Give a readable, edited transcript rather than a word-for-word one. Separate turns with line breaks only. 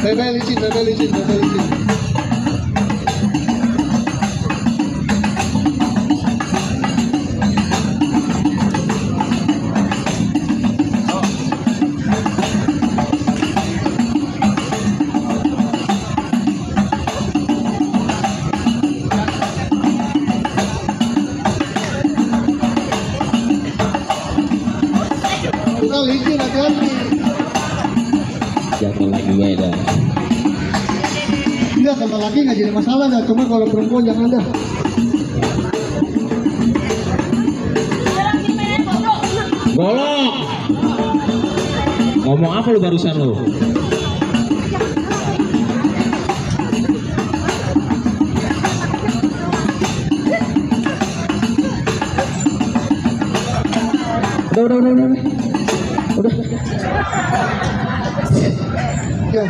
Bebe licin, bebe licin, bebe licin. Kita licin, hati-hati.
Jatuh lagi dah.
Enggak, kalau laki nggak jadi masalah dah. Cuma kalau perempuan jangan dah.
Golok. Ngomong apa lu barusan lu? Udah.
Ya.